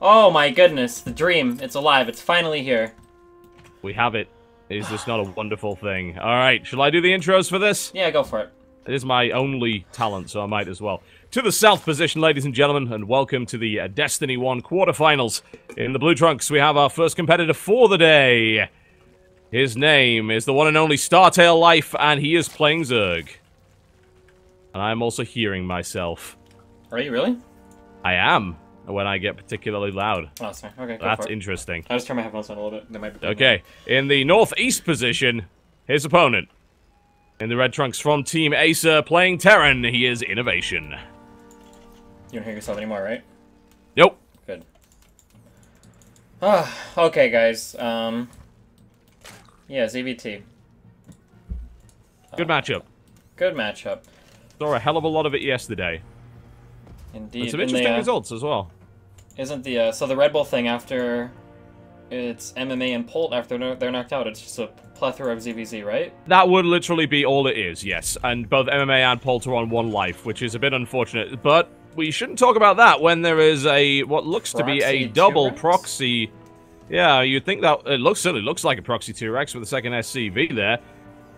Oh my goodness, the dream. It's alive. It's finally here. We have it. Is this not a wonderful thing? Alright, shall I do the intros for this? Yeah, go for it. It is my only talent, so I might as well. To the south position, ladies and gentlemen, and welcome to the Destiny 1 quarterfinals. In the blue trunks, we have our first competitor for the day. His name is the one and only Startail Life, and he is playing Zerg. And I'm also hearing myself. Are you really? I am, when I get particularly loud. Oh, sorry. Okay, go That's for it. interesting. I'll just turn my headphones on a little bit. They might be Okay, in the northeast position, his opponent. In the red trunks from Team Acer, playing Terran, he is INnoVation. You don't hear yourself anymore, right? Nope. Good. Okay, guys. Yeah, ZVT. Good matchup. Good matchup. Saw a hell of a lot of it yesterday. Indeed. And some interesting results as well. Isn't the, so the Red Bull thing after it's MMA and Polt after they're knocked out, it's just a plethora of ZVZ, right? That would literally be all it is, yes. And both MMA and Polt are on one life, which is a bit unfortunate. But we shouldn't talk about that when there is a, what looks to be a double proxy. Yeah, you'd think that, it certainly looks like a proxy 2-Rex with the second SCV there.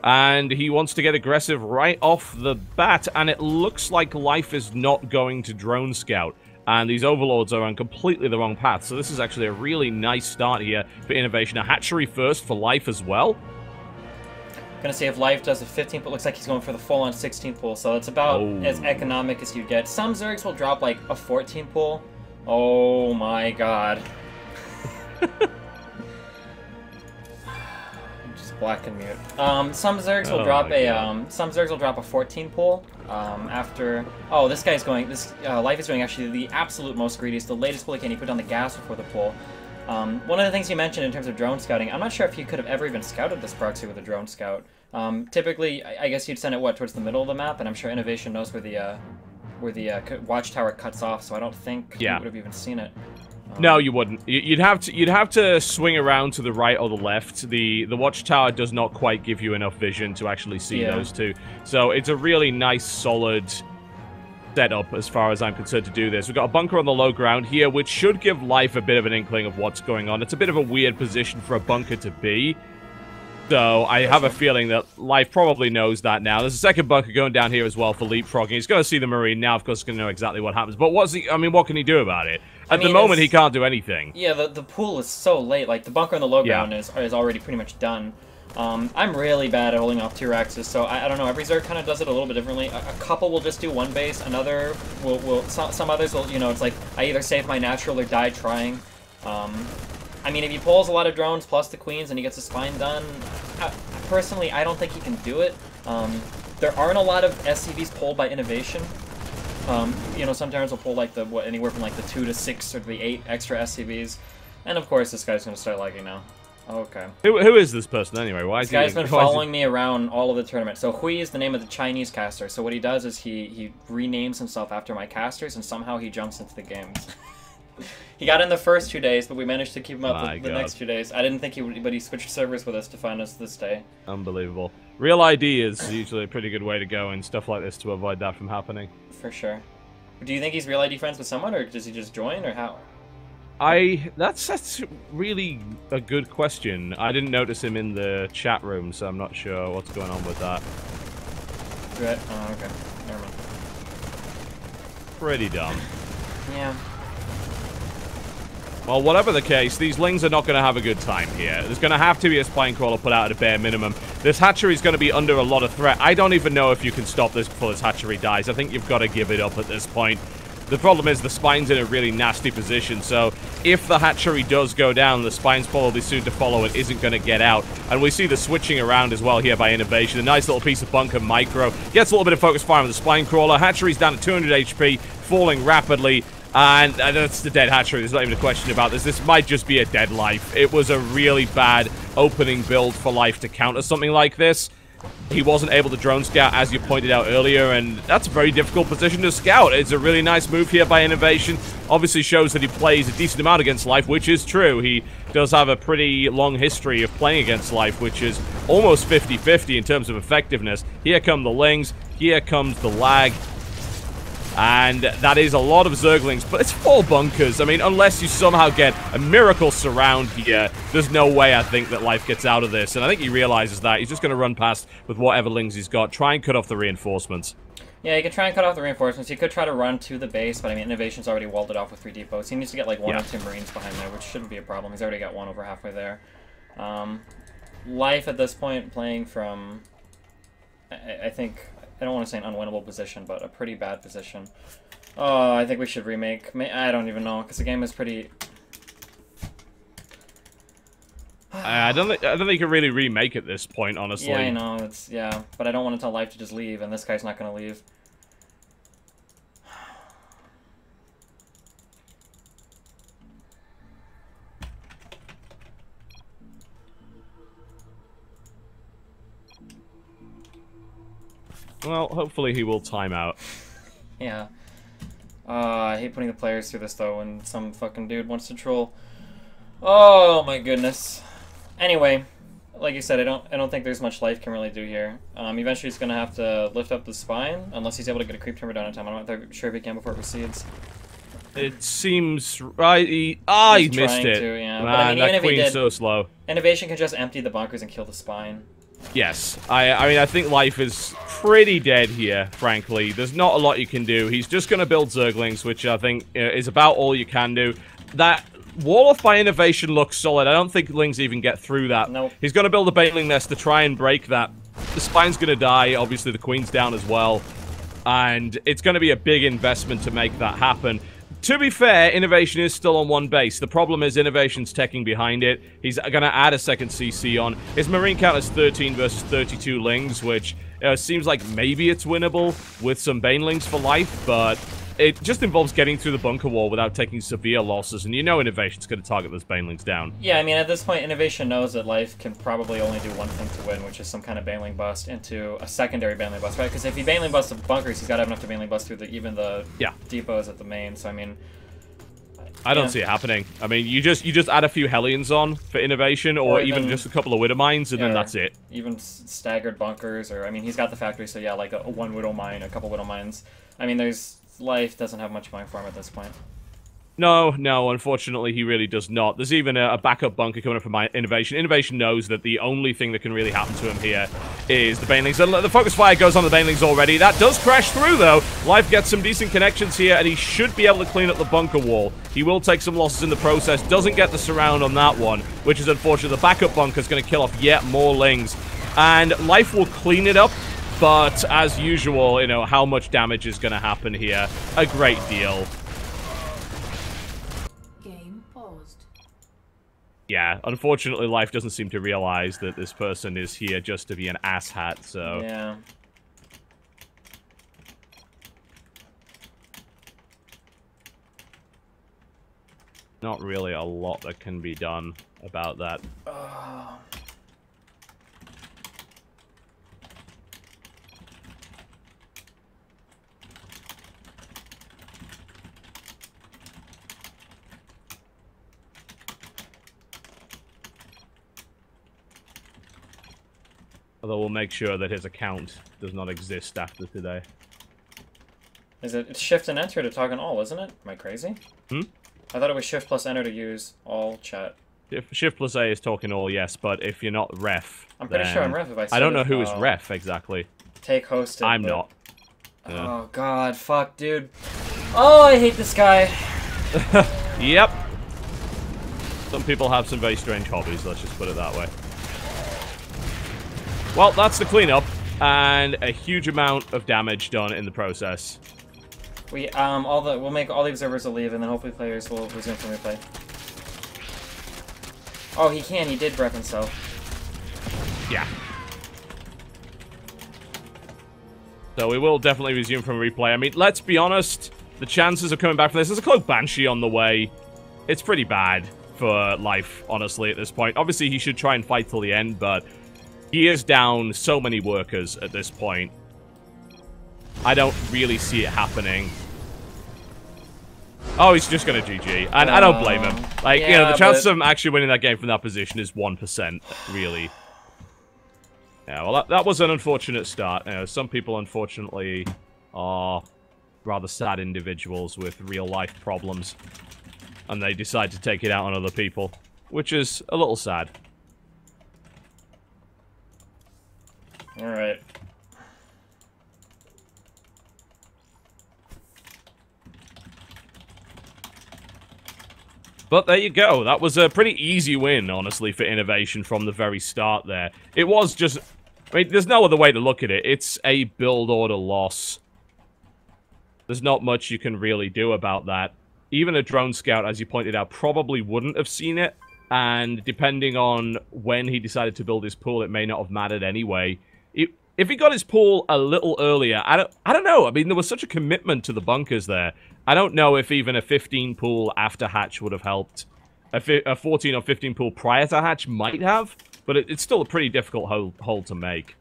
And he wants to get aggressive right off the bat, and it looks like Life is not going to Drone Scout. And these Overlords are on completely the wrong path, so this is actually a really nice start here for INnoVation. A hatchery first for Life as well. Gonna see if Life does a 15 pool. Looks like he's going for the full-on 16 pool, so it's about as economic as you get. Some Zergs will drop like a 14 pool. Oh my god. Just black and mute. Some Zergs will drop a 14 pool. After this guy's going. Life is doing actually the absolute most greediest. The latest pull he can. He put down the gas before the pull. One of the things you mentioned in terms of drone scouting, I'm not sure if you could have ever even scouted this proxy with a drone scout. Typically, I guess you'd send it towards the middle of the map, and I'm sure INnoVation knows where the watchtower cuts off. So I don't think you would have even seen it. No, you wouldn't. You'd have to swing around to the right or the left. The watchtower does not quite give you enough vision to actually see those two. So it's a really nice, solid setup as far as I'm concerned to do this. We've got a bunker on the low ground here, which should give Life a bit of an inkling of what's going on. It's a bit of a weird position for a bunker to be. So I have a feeling that Life probably knows that now. There's a second bunker going down here as well for leapfrogging. He's going to see the Marine now. Of course, he's going to know exactly what happens. But what can he do about it? At the moment, he can't do anything. Yeah, the pool is so late. Like, the bunker on the low ground is already pretty much done. I'm really bad at holding off 2-Rexes, so I don't know. Every Zerg kind of does it a little bit differently. A couple will just do one base. Another some others will, it's like, I either save my natural or die trying. I mean, if he pulls a lot of drones plus the queens and he gets his spine done, personally, I don't think he can do it. There aren't a lot of SCVs pulled by INnoVation. Some Terrans will pull like anywhere from like the 2 to 6 or the 8 extra SCVs. And of course, this guy's gonna start lagging now. Okay. Who is this person anyway? Why is this guy's been following me around all of the tournament. So Hui is the name of the Chinese caster. So what he does is he renames himself after my casters, and somehow he jumps into the games. He got in the first 2 days, but we managed to keep him up the next 2 days. I didn't think he would, but he switched servers with us to find us this day. Unbelievable. Real ID is usually a pretty good way to go in stuff like this to avoid that from happening. For sure. Do you think he's Real ID friends with someone, or does he just join, or how? That's really a good question. I didn't notice him in the chat room, so I'm not sure what's going on with that. Right. Oh, okay. Never mind. Pretty dumb. Yeah. Well, whatever the case, these Lings are not going to have a good time here. There's going to have to be a spine crawler put out at a bare minimum. This hatchery is going to be under a lot of threat. I don't even know if you can stop this before this hatchery dies. I think you've got to give it up at this point. The problem is the spine's in a really nasty position, so if the hatchery does go down, the spine's probably soon to follow and isn't going to get out. And we see the switching around as well here by INnoVation. A nice little piece of bunker micro. Gets a little bit of focus fire on the spine crawler. Hatchery's down to 200 HP, falling rapidly. And that's the dead hatchery. There's not even a question about this. This might just be a dead Life. It was a really bad opening build for Life to counter something like this. He wasn't able to drone scout, as you pointed out earlier, and that's a very difficult position to scout. It's a really nice move here by INnoVation. Obviously shows that he plays a decent amount against Life, which is true. He does have a pretty long history of playing against Life, which is almost 50-50 in terms of effectiveness. Here come the Lings. Here comes the lag. And that is a lot of Zerglings, but it's 4 bunkers. I mean, unless you somehow get a miracle surround here, there's no way I think that Life gets out of this. And I think he realizes that. He's just going to run past with whatever lings he's got, try and cut off the reinforcements. Yeah, he could try and cut off the reinforcements. He could try to run to the base, but I mean, INnoVation's already walled it off with 3 depots. He needs to get like 1 or 2 Marines behind there, which shouldn't be a problem. He's already got 1 over halfway there. Life at this point playing from, I think, I don't want to say an unwinnable position, but a pretty bad position. Oh, I think we should remake. I don't even know, because the game is pretty... I don't think you can really remake at this point, honestly. Yeah, I know. Yeah, but I don't want to tell Life to just leave, and this guy's not going to leave. Well, hopefully he will time out. Yeah. I hate putting the players through this, though, when some fucking dude wants to troll. Oh, my goodness. Anyway, like you said, I don't think there's much Life can really do here. Eventually he's going to have to lift up the spine, unless he's able to get a creep timber down in time. I'm not sure if he can before it recedes. It seems right. He missed it. Yeah. Man, but, I mean, that queen's so slow. INnoVation can just empty the bunkers and kill the spine. Yes, I mean, I think Life is pretty dead here, frankly. There's not a lot you can do. He's just going to build Zerglings, which I think is about all you can do. That wall off by INnoVation looks solid. I don't think Lings even get through that. Nope. He's going to build a Baneling Nest to try and break that. The Spine's going to die. Obviously, the Queen's down as well. And it's going to be a big investment to make that happen. To be fair, INnoVation is still on 1 base. The problem is INnoVation's teching behind it. He's going to add a second CC on. His Marine count is 13 versus 32 Lings, which seems like maybe it's winnable with some Banelings for Life, but it just involves getting through the bunker wall without taking severe losses, and you know INnoVation's going to target those Banelings down. Yeah, I mean, at this point, INnoVation knows that Life can probably only do one thing to win, which is some kind of Baneling bust into a secondary Baneling bust, right? Because if he Baneling busts the bunkers, he's got to have enough to Baneling bust through even the depots at the main, so I mean... I don't see it happening. I mean, you just add a few Hellions on for INnoVation, or even just a couple of Widow Mines, and then that's it. Even staggered bunkers, or, I mean, he's got the factory, so yeah, like a 1 Widow Mine, a couple Widow Mines. I mean, Life doesn't have much going for him at this point. No, unfortunately, he really does not. There's even a backup bunker coming up from INnoVation. INnoVation knows that the only thing that can really happen to him here is the Banelings. The focus fire goes on the Banelings already. That does crash through, though. Life gets some decent connections here, and he should be able to clean up the bunker wall. He will take some losses in the process. Doesn't get the surround on that one, which is unfortunate. The backup bunker is going to kill off yet more Lings. And Life will clean it up. But, as usual, you know, how much damage is going to happen here? A great deal. Game paused. Yeah, unfortunately, Life doesn't seem to realize that this person is here just to be an asshat, so... Yeah. Not really a lot that can be done about that. Although we'll make sure that his account does not exist after today. It's shift and enter to talk on all, isn't it? Am I crazy? Hmm? I thought it was shift plus enter to use all chat. Shift plus A is talking all, yes, but if you're not ref, I'm pretty sure I'm ref if I don't know who is ref exactly. Take hosted. I'm not. Oh god, fuck, dude. Oh, I hate this guy. Yep. Some people have some very strange hobbies, let's just put it that way. Well, that's the cleanup, and a huge amount of damage done in the process. We'll make all the observers will leave, and then hopefully players will resume from replay. Oh, he did ref himself. Yeah. So we will definitely resume from replay. I mean, let's be honest, the chances of coming back from this, there's a Cloak Banshee on the way. It's pretty bad for Life, honestly, at this point. Obviously, he should try and fight till the end, but he is down so many workers at this point. I don't really see it happening. Oh, he's just going to GG. And I don't blame him. Like, yeah, you know, the chance of him actually winning that game from that position is 1%, really. Yeah, well, that was an unfortunate start. You know, some people, unfortunately, are rather sad individuals with real-life problems. And they decide to take it out on other people, which is a little sad. Alright. But there you go. That was a pretty easy win, honestly, for INnoVation from the very start there. It was just... I mean, there's no other way to look at it. It's a build order loss. There's not much you can really do about that. Even a drone scout, as you pointed out, probably wouldn't have seen it. And depending on when he decided to build his pool, it may not have mattered anyway. If he got his pool a little earlier, I don't know. I mean, there was such a commitment to the bunkers there. I don't know if even a 15 pool after hatch would have helped. A 14 or 15 pool prior to hatch might have, but it's still a pretty difficult hole to make.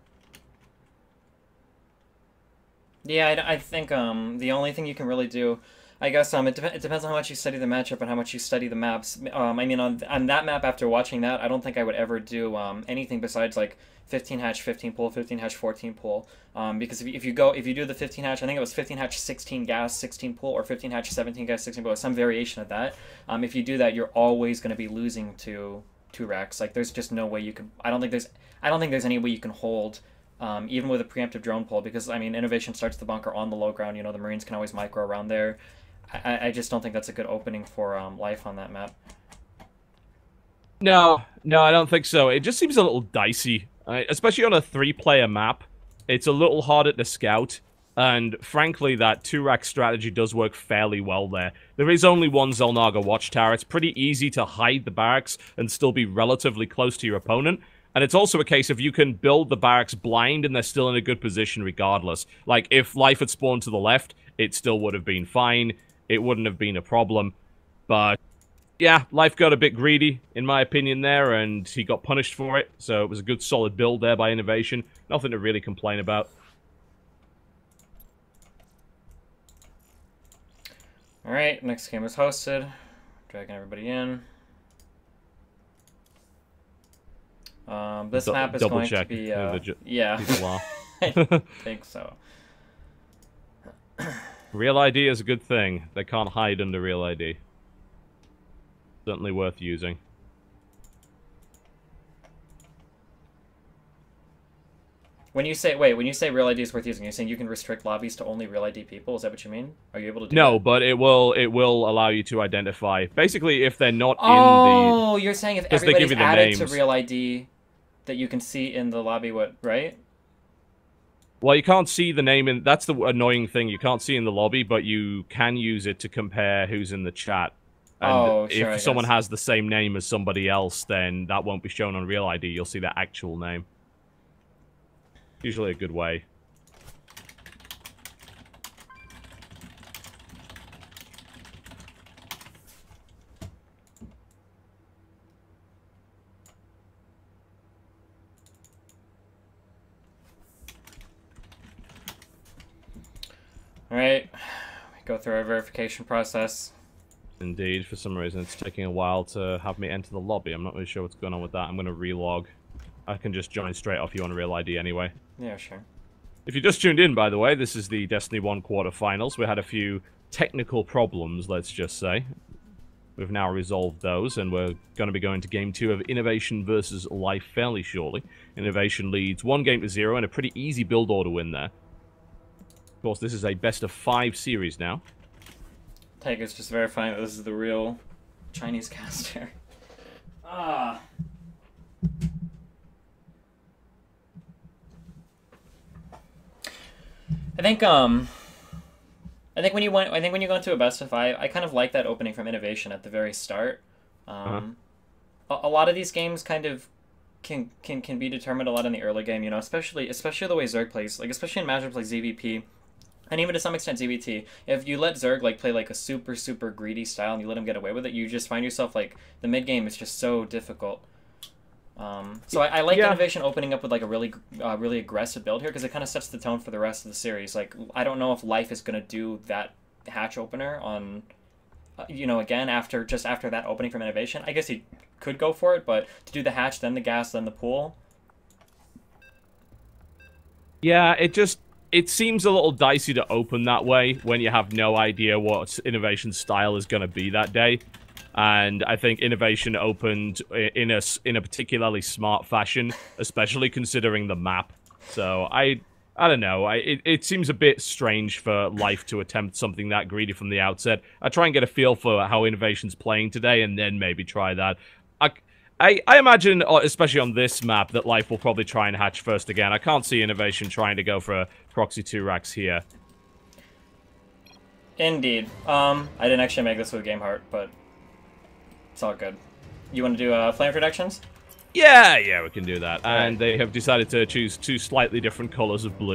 Yeah, I think the only thing you can really do, I guess, it depends on how much you study the matchup and how much you study the maps. I mean, on that map, after watching that, I don't think I would ever do anything besides like 15 hatch, 15 pool, 15 hatch, 14 pool. Because if you do the 15 hatch, I think it was 15 hatch, 16 gas, 16 pool, or 15 hatch, 17 gas, 16 pool, some variation of that. If you do that, you're always going to be losing to 2 racks. Like, there's just no way you can. I don't think there's any way you can hold. Even with a preemptive drone pull, because, I mean, INnoVation starts the bunker on the low ground, you know, the Marines can always micro around there. I just don't think that's a good opening for life on that map. No, I don't think so. It just seems a little dicey, especially on a 3-player map. It's a little harder to scout, and frankly, that 2-rack strategy does work fairly well there. There is only one Xel'Naga watchtower. It's pretty easy to hide the barracks and still be relatively close to your opponent. And it's also a case of you can build the barracks blind and they're still in a good position regardless. Like, if life had spawned to the left, it still would have been fine. It wouldn't have been a problem. But, yeah, life got a bit greedy, in my opinion, there, and he got punished for it. So it was a good, solid build there by INnoVation. Nothing to really complain about. Alright, next game is hosted. Dragging everybody in. This map is going to be, yeah, I think so. Real ID is a good thing. They can't hide under Real ID. Certainly worth using. When you say Real ID is worth using, you're saying you can restrict lobbies to only Real ID people? Is that what you mean? Are you able to do No, that? but it will allow you to identify. Basically, if they're not in the... Oh, you're saying if everybody's added names. to Real ID, that you can see in the lobby right? Well, you can't see the name in... That's the annoying thing. You can't see in the lobby, but you can use it to compare who's in the chat. And sure, if someone has the same name as somebody else, then that won't be shown on Real ID. You'll see their actual name. Usually a good way. Alright, we go through our verification process. Indeed, for some reason it's taking a while to have me enter the lobby. I'm not really sure what's going on with that. I'm going to relog. I can just join straight off you on Real ID anyway. Yeah, sure. If you just tuned in, by the way, this is the Destiny 1 quarterfinals. We had a few technical problems, let's just say. We've now resolved those, and we're going to be going to Game 2 of INnoVation versus Life fairly shortly. INnoVation leads 1-0 and a pretty easy build order win there. Of course, this is a best-of-5 series now. Tiger's just verifying that this is the real Chinese caster. Ah. I think when you go into a best of 5, I kind of like that opening from INnoVation at the very start. A lot of these games kind of can be determined a lot in the early game, you know, especially the way ZerG plays, like especially in matchups like ZVP, and even to some extent ZVT. If you let ZerG like play like a super greedy style and you let him get away with it, you just find yourself like the mid game is just so difficult. So I like INnoVation opening up with like a really aggressive build here because it kind of sets the tone for the rest of the series. Like, I don't know if Life is going to do that hatch opener on, you know, again after that opening from INnoVation. I guess he could go for it, but to do the hatch, then the gas, then the pool. Yeah, it just it seems a little dicey to open that way when you have no idea what INnoVation's style is going to be that day. And I think INnoVation opened in a particularly smart fashion, especially considering the map. So I don't know. It seems a bit strange for Life to attempt something that greedy from the outset. I try and get a feel for how INnoVation's playing today, and then maybe try that. I imagine, especially on this map, that Life will probably try and hatch first again. I can't see INnoVation trying to go for a proxy 2 racks here. Indeed. I didn't actually make this with Game Heart, but it's all good. You want to do flame predictions? Yeah, we can do that. And they have decided to choose 2 slightly different colors of blue.